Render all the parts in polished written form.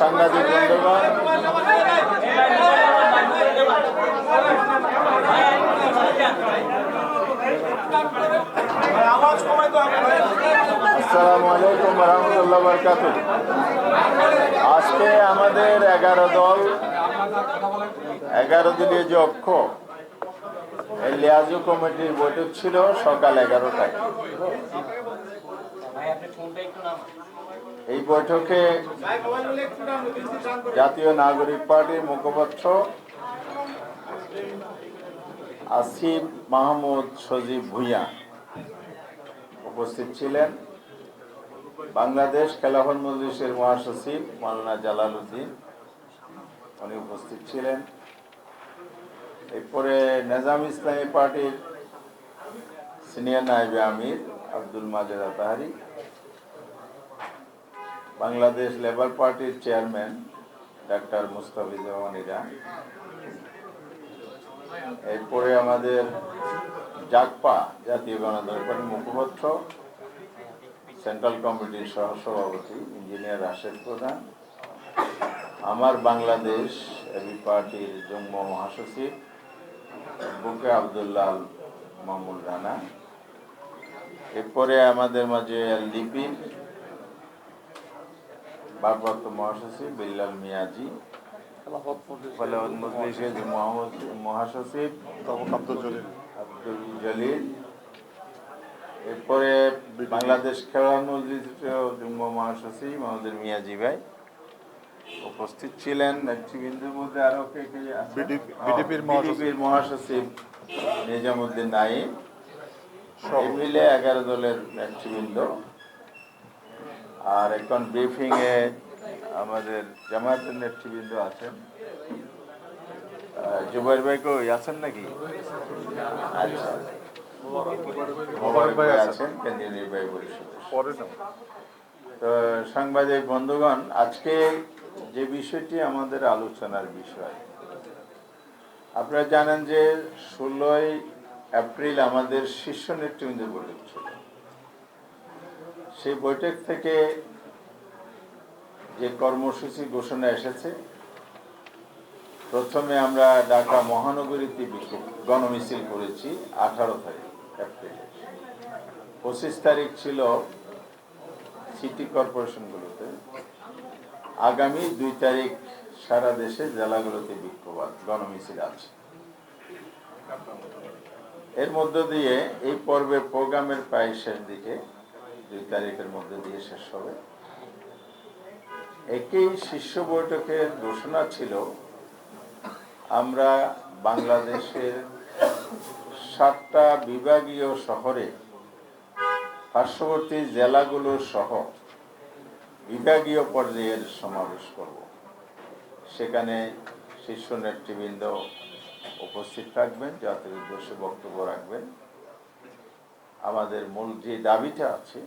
সাংবাদিক বন্ধুগণ, আসসালামু আলাইকুম রহমতুল্লাহ বরকাতুহ। আজকে আমাদের 11 দলীয় যে অক্ষ এই লিয়াজু কমিটির বৈঠক ছিল সকাল 11টায়। এই বৈঠকে জাতীয় নাগরিক পার্টির মুখপাত্র আসিফ মাহমুদ সজীব ভূঁইয়া উপস্থিত ছিলেন। বাংলাদেশ খেলাফত মজলিসের মহাসচিব মাওলানা জালাল উদ্দিন উনি উপস্থিত ছিলেন। এরপরে নিজাম ইসলামী পার্টির সিনিয়র নায়েবে আমির আব্দুল মাজেদ আতাহারি, বাংলাদেশ লেবার পার্টির চেয়ারম্যান ডাক্তার মুস্তাফিজুর ইরান, এরপরে আমাদের জাগপা জাতীয় গণতান্ত্রিক পার্টির মুখপাত্র সেন্ট্রাল কমিটির সহসভাপতি ইঞ্জিনিয়ার রাশেদ প্রধান, আমার বাংলাদেশ এবি পার্টির যুগ্ম মহাসচিব বুকে আবদুল্লাহ মামুল রানা, এরপরে আমাদের মাঝে লিপির ভারপ্রাপ্ত মহাসচিব বিল্লাল মিয়াজি, খেলাফত মজলিসের মহাসচিব আব্দুল জলিল, এরপরে বাংলাদেশ খেলাফত মজলিসের যুগ্ম মহাসচিব আমাদের মিয়াজি ভাই উপস্থিত ছিলেন। নেতৃবৃন্দের মধ্যে আরো কে কে আছে? বিডিপির মহাসচিব নিজামুদ্দিন নাইম, মিলে 11 দলের নেতৃবৃন্দ। আর এখন ব্রিফিং এ আমাদের জামায়াতের নেতৃবৃন্দ আছেন। জুবাইর ভাই কই আছেন নাকি? আচ্ছা, মোবারক ভাই আছেন, কেন্দ্রীয় নির্বাহী পরিষদ। তো সাংবাদিক বন্ধুগণ, আজকে যে বিষয়টি আমাদের আলোচনার বিষয়, আপনারা জানেন যে 16 এপ্রিল আমাদের শীর্ষ নেতৃবৃন্দের বৈঠক ছিল। সেই বৈঠক থেকে যে কর্মসূচি ঘোষণা এসেছে, প্রথমে আমরা ঢাকা মহানগরীতে গণমিছিল করেছি 18 তারিখ এপ্রিলে। 25 তারিখ ছিল সিটি কর্পোরেশনগুলোতে। আগামী 2 তারিখ সারা দেশে জেলাগুলোতে বিক্ষোভ গণমিছিল আছে। এর মধ্য দিয়ে এই পর্বের প্রোগ্রামের প্রায় শেষ দিকে, 2 তারিখের মধ্যে দিয়ে শেষ হবে। একই শীর্ষ বৈঠকের ঘোষণা ছিল আমরা বাংলাদেশের 7টা বিভাগীয় শহরে পার্শ্ববর্তী জেলাগুলো সহ বিভাগীয় পর্যায়ের সমাবেশ করব। সেখানে শীর্ষ নেতৃবৃন্দ উপস্থিত থাকবেন, জাতির উদ্দেশ্যে বক্তব্য রাখবেন। আমাদের মূল যে দাবিটা আছে,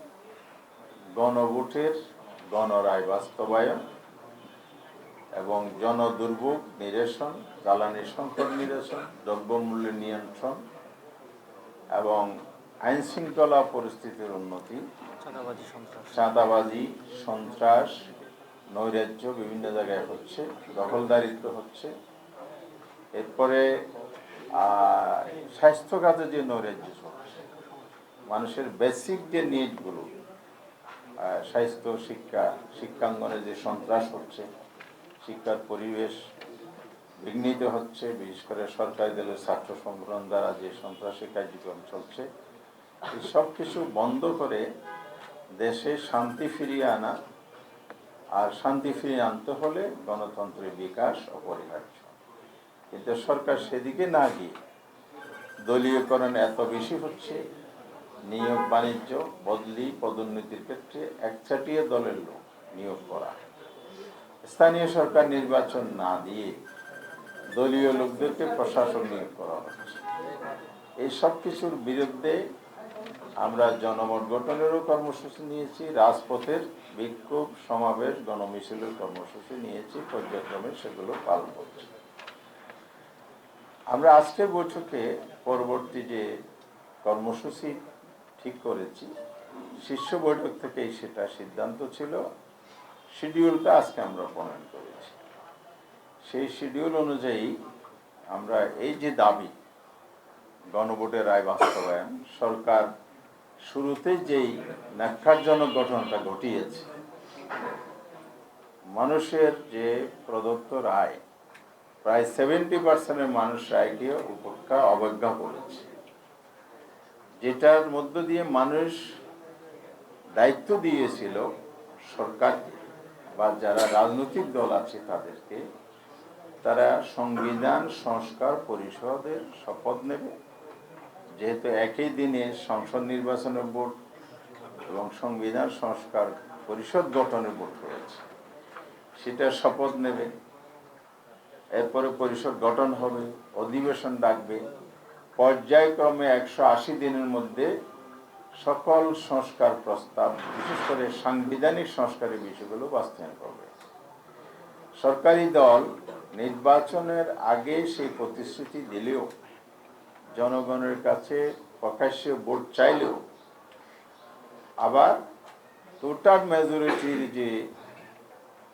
গণভোটের গণরায় বাস্তবায়ন এবং জনদুর্ভোগ নিরসন, জ্বালানি সংকট নিরসন, দ্রব্যমূল্য নিয়ন্ত্রণ এবং আইন শৃঙ্খলা পরিস্থিতির উন্নতি, চাঁদাবাজি, সন্ত্রাস, নৈরাজ্য বিভিন্ন জায়গায় হচ্ছে, দখলদারিত্ব হচ্ছে। এরপরে স্বাস্থ্য খাতে যে নৈরাজ্য হচ্ছে, মানুষের বেসিক যে নিডগুলো, স্বাস্থ্য, শিক্ষা, শিক্ষাঙ্গনে যে সন্ত্রাস হচ্ছে, শিক্ষার পরিবেশ বিঘ্নিত হচ্ছে, বিশেষ করে সরকারি দলের ছাত্র সংগঠন দ্বারা যে সন্ত্রাসী কার্যক্রম চলছে, এই সব কিছু বন্ধ করে দেশে শান্তি ফিরিয়ে আনা। আর শান্তি ফিরিয়ে আনতে হলে গণতন্ত্রের বিকাশ অপরিহার্য। কিন্তু সরকার সেদিকে না গিয়ে দলীয়করণ এত বেশি হচ্ছে, নিয়োগ বাণিজ্য, বদলি, পদোন্নতির ক্ষেত্রে একচাটিয়া দলের লোক নিয়োগ করা, স্থানীয় সরকার নির্বাচন না দিয়ে দলীয় লোকদেরকে প্রশাসন নিয়োগ করা হচ্ছে। এই সব কিছুর বিরুদ্ধে আমরা জনমত গঠনেরও কর্মসূচি নিয়েছি, রাজপথের বিক্ষোভ, সমাবেশ, গণমিছিলের কর্মসূচি নিয়েছি, পর্যায়ক্রমে সেগুলো পালন করছি। আমরা আজকের বৈঠকে পরবর্তী যে কর্মসূচি ঠিক করেছি, শীর্ষ বৈঠক থেকেই সেটা সিদ্ধান্ত ছিল শিডিউলটা আজকে আমরা প্রণয়ন করেছি। সেই শিডিউল অনুযায়ী আমরা এই যে দাবি গণভোটের রায় বাস্তবায়ন, সরকার শুরুতে যেই ন্যাক্কারজনক ঘটনাটা ঘটিয়েছে, মানুষের যে প্রদত্ত রায়, প্রায় 70% মানুষ রায়কে উপেক্ষা অবজ্ঞা করেছে, যেটার মধ্য দিয়ে মানুষ দায়িত্ব দিয়েছিল সরকারকে বা যারা রাজনৈতিক দল আছে তাদেরকে, তারা সংবিধান সংস্কার পরিষদের শপথ নেবে, যেহেতু একই দিনে সংসদ নির্বাচনের ভোট এবং সংবিধান সংস্কার পরিষদ গঠনের ভোট হয়েছে, সেটা শপথ নেবে। এরপরে পরিষদ গঠন হবে, অধিবেশন ডাকবে, পর্যায়ক্রমে 180 দিনের মধ্যে সকল সংস্কার প্রস্তাব, বিশেষ করে সাংবিধানিক সংস্কারের বিষয়গুলো বাস্তবায়ন করবে। সরকারি দল নির্বাচনের আগে সেই প্রতিশ্রুতি দিলেও, জনগণের কাছে প্রকাশ্যে ভোট চাইলেও, আবার টোটাল মেজরিটির যে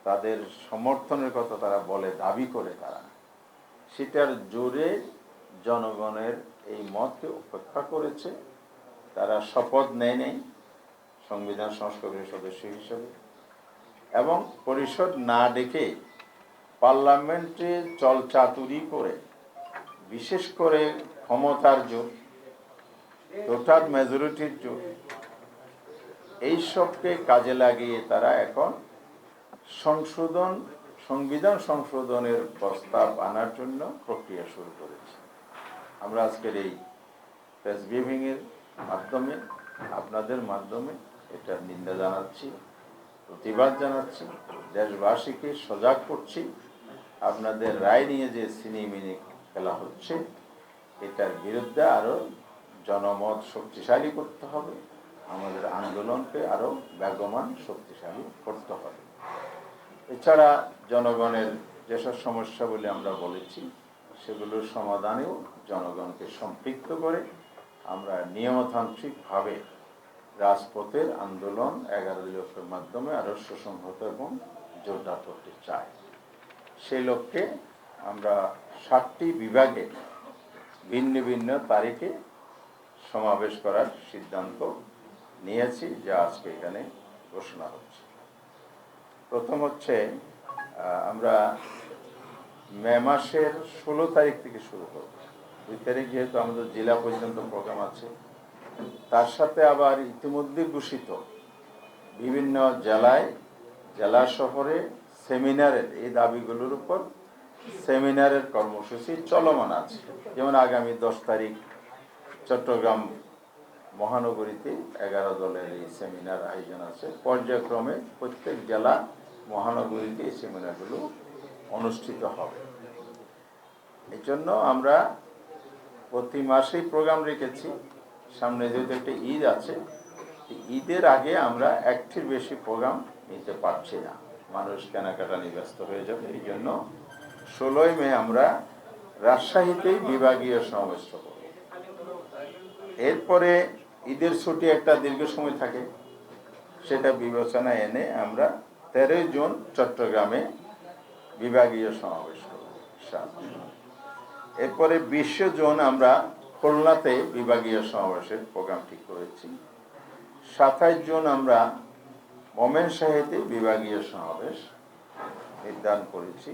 তাদের সমর্থনের কথা তারা বলে, দাবি করে তারা, সেটার জোরে জনগণের এই মতকে উপেক্ষা করেছে। তারা শপথ নেয় নেই সংবিধান সংস্কারের সদস্য হিসেবে, এবং পরিষদ না ডেকে পার্লামেন্টে চলচাতুরি করে, বিশেষ করে ক্ষমতার জোর, টোটাল মেজরিটির জোর, এইসবকে কাজে লাগিয়ে তারা এখন সংবিধান সংশোধনের প্রস্তাব আনার জন্য প্রক্রিয়া শুরু করেছে। আমরা আজকের এই প্রেস ব্রিফিং এর মাধ্যমে, আপনাদের মাধ্যমে এটা নিন্দা জানাচ্ছি, প্রতিবাদ জানাচ্ছি, দেশবাসীকে সজাগ করছি। আপনাদের রায় নিয়ে যে সিনেমিনি খেলা হচ্ছে, এটার বিরুদ্ধে আরো জনমত শক্তিশালী করতে হবে, আমাদের আন্দোলনকে আরো বেগবান শক্তিশালী করতে হবে। এছাড়া জনগণের যেসব সমস্যা বলে আমরা বলেছি, সেগুলোর সমাধানেও জনগণকে সম্পৃক্ত করে আমরা নিয়মতান্ত্রিকভাবে রাজপথের আন্দোলন 11 দফার মাধ্যমে আরো সুসংহত এবং জোরদার করতে চাই। সেই লক্ষ্যে আমরা 7টি বিভাগে ভিন্ন ভিন্ন তারিখে সমাবেশ করার সিদ্ধান্ত নিয়েছি, যা আজকে এখানে ঘোষণা হচ্ছে। প্রথম হচ্ছে, আমরা মে মাসের 16 তারিখ থেকে শুরু করব। 2 তারিখ যেহেতু আমাদের জেলা পর্যন্ত প্রোগ্রাম আছে, তার সাথে আবার ইতিমধ্যে ঘোষিত বিভিন্ন জেলায়, জেলা শহরে সেমিনারের এই দাবিগুলোর উপর সেমিনারের কর্মসূচি চলমান আছে। যেমন আগামী 10 তারিখ চট্টগ্রাম মহানগরীতে 11 দলের এই সেমিনার আয়োজন আছে। পর্যায়ক্রমে প্রত্যেক জেলা মহানগরীতে এই সেমিনারগুলো অনুষ্ঠিত হবে। এই জন্য আমরা প্রতি মাসেই প্রোগ্রাম রেখেছি। সামনে যেহেতু একটা ঈদ আছে, ঈদের আগে আমরা একটির বেশি প্রোগ্রাম নিতে পারছি না, মানুষ কেনাকাটা নিয়ে ব্যস্ত হয়ে যাবে। এই জন্য 16 মে আমরা রাজশাহীতেই বিভাগীয় সমাবেশ করব। এরপরে ঈদের ছুটি একটা দীর্ঘ সময় থাকে, সেটা বিবেচনায় এনে আমরা 13 জুন চট্টগ্রামে বিভাগীয় সমাবেশ করব। এরপরে 20 জুন আমরা খুলনাতে বিভাগীয় সমাবেশের প্রোগ্রাম ঠিক করেছি। 27 জুন আমরা ময়মনসিংহে বিভাগীয় সমাবেশ নির্ধারণ করেছি।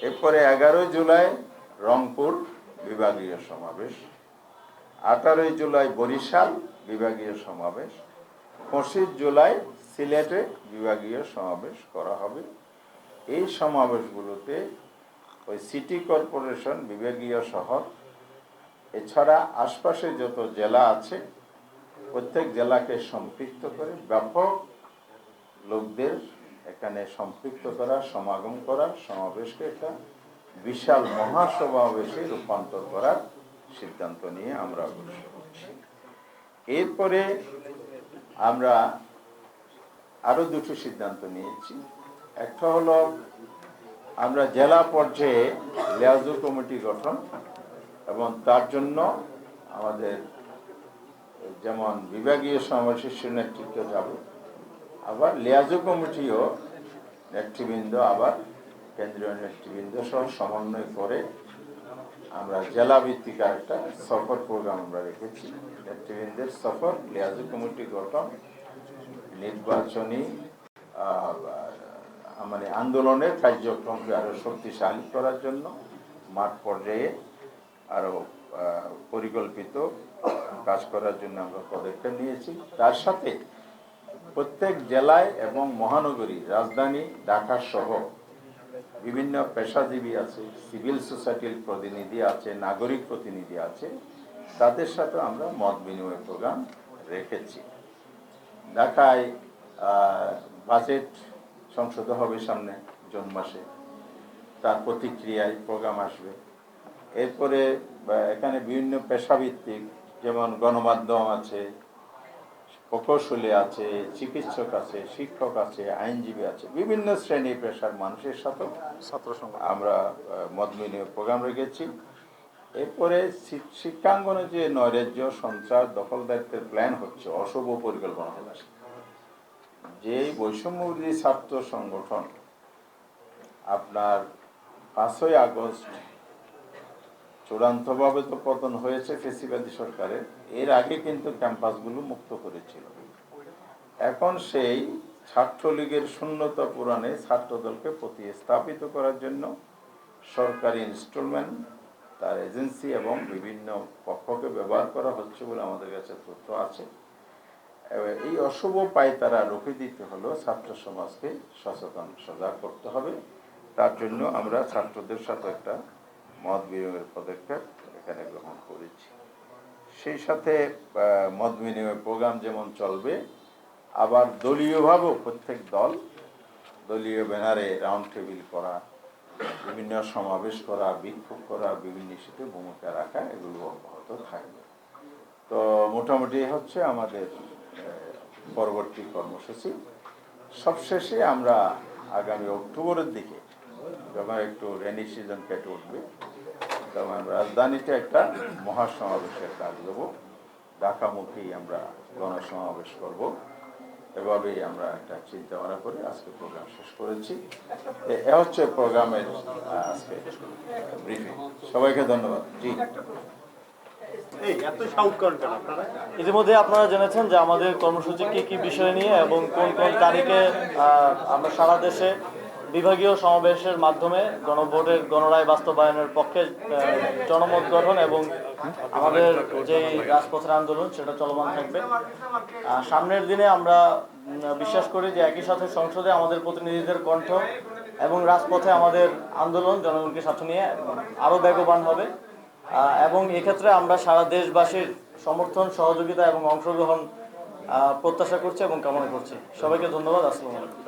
এরপরে 11 জুলাই রংপুর বিভাগীয় সমাবেশ, 18 জুলাই বরিশাল বিভাগীয় সমাবেশ, 25 জুলাই সিলেটে বিভাগীয় সমাবেশ করা হবে। এই সমাবেশগুলোতে ওই সিটি কর্পোরেশন, বিভাগীয় শহর, এছাড়া আশপাশে যত জেলা আছে প্রত্যেক জেলাকে সম্পৃক্ত করে ব্যাপক লোকদের এখানে সম্পৃক্ত করা, সমাগম করা, সমাবেশকে একটা বিশাল মহাসমাবেশে রূপান্তর করার সিদ্ধান্ত নিয়ে আমরা অগ্রসর হচ্ছি। এরপরে আমরা আরো দুটো সিদ্ধান্ত নিয়েছি। একটা হলো, আমরা জেলা পর্যায়ে লিয়াজু কমিটি গঠন, এবং তার জন্য আমাদের যেমন বিভাগীয় সমাবেশের নেতৃত্ব যাবে, আবার লিয়াজু কমিটিও নেতৃবৃন্দ আবার কেন্দ্রীয় নেতৃবৃন্দ সহ সমন্বয় করে আমরা জেলা ভিত্তিক একটা সফর প্রোগ্রাম আমরা রেখেছি। নেতৃবৃন্দের সফর, লিয়াজু কমিটি গঠন, নির্বাচনী মানে আন্দোলনের কার্যক্রমকে আরো শক্তিশালী করার জন্য মাঠ পর্যায়ে আরো পরিকল্পিত কাজ করার জন্য আমরা পদক্ষেপ নিয়েছি। তার সাথে প্রত্যেক জেলায় এবং মহানগরী, রাজধানী ঢাকা সহ বিভিন্ন পেশাজীবী আছে, সিভিল সোসাইটির প্রতিনিধি আছে, নাগরিক প্রতিনিধি আছে, তাদের সাথে আমরা মত বিনিময় প্রোগ্রাম রেখেছি। ঢাকায় বাজেট সংসদ হবে সামনে জুন মাসে, তার প্রতিক্রিয়ায় প্রোগ্রাম আসবে। এরপরে এখানে বিভিন্ন পেশাভিত্তিক, যেমন গণমাধ্যম আছে, প্রকৌশলী আছে, চিকিৎসক আছে, শিক্ষক আছে, আইনজীবী আছে, বিভিন্ন শ্রেণী পেশার মানুষের সাথে আমরা মত বিনিময় প্রোগ্রাম রেখেছি। এরপরে শিক্ষাঙ্গনে যে নৈরাজ্য, সন্ত্রাস, দখলদারিত্বের প্ল্যান হচ্ছে, অশুভ পরিকল্পনা হচ্ছে, যে বৈষম্যবিরোধী ছাত্র সংগঠন আপনার 5ই আগস্ট চূড়ান্তভাবে তো পতন হয়েছে ফ্যাসিবাদী সরকারের, এর আগে কিন্তু ক্যাম্পাসগুলো মুক্ত করেছিল। এখন সেই ছাত্রলীগের শূন্যতা পূরণে ছাত্রদলকে প্রতিস্থাপিত করার জন্য সরকারি ইনস্টলমেন্ট, তার এজেন্সি এবং বিভিন্ন পক্ষকে ব্যবহার করা হচ্ছে বলে আমাদের কাছে তথ্য আছে। এই অশুভ পায়তারা রুখে দিতে হলো ছাত্র সমাজকে সচেতন, সজাগ করতে হবে। তার জন্য আমরা ছাত্রদের সাথে একটা মত বিনিময়ের পদক্ষেপ এখানে গ্রহণ করেছি। সেই সাথে মত বিনিময় প্রোগ্রাম যেমন চলবে, আবার দলীয়ভাবেও প্রত্যেক দল দলীয় ব্যানারে রাউন্ড টেবিল করা, বিভিন্ন সমাবেশ করা, বিক্ষোভ করা, বিভিন্ন ইস্যুতে ভূমিকা রাখা, এগুলো অব্যাহত থাকবে। তো মোটামুটি হচ্ছে আমাদের পরবর্তী কর্মসূচি। সবশেষে আমরা আগামী অক্টোবরের দিকে, যখন একটু রেনি সিজন কেটে উঠবে, তখন রাজধানীতে একটা মহাসমাবেশের কাজ দেবো। ঢাকামুখী আমরা গণসমাবেশ করব। এভাবেই আমরা একটা চিন্তা ভাবনা করে আজকে প্রোগ্রাম শেষ করেছি। এ হচ্ছে প্রোগ্রামের আজকে ব্রিফিং। সবাইকে ধন্যবাদ। জি, ইতিমধ্যে আপনারা জেনেছেন যে আমাদের কর্মসূচি কি কি বিষয় নিয়ে এবং কোন কোন তারিখে আমরা সারা দেশে বিভাগীয় সমাবেশের মাধ্যমে গণভোটের গণরায় বাস্তবায়নের পক্ষে জনমত গঠন এবং আমাদের যে রাজপথের আন্দোলন সেটা চলমান থাকবে। সামনের দিনে আমরা বিশ্বাস করি যে একই সাথে সংসদে আমাদের প্রতিনিধিদের কণ্ঠ এবং রাজপথে আমাদের আন্দোলন জনগণকে সাথে নিয়ে আরও বেগবান হবে এবং এক্ষেত্রে আমরা সারা দেশবাসীর সমর্থন, সহযোগিতা এবং অংশগ্রহণ প্রত্যাশা করছি এবং কামনা করছি। সবাইকে ধন্যবাদ। আসসালামু আলাইকুম।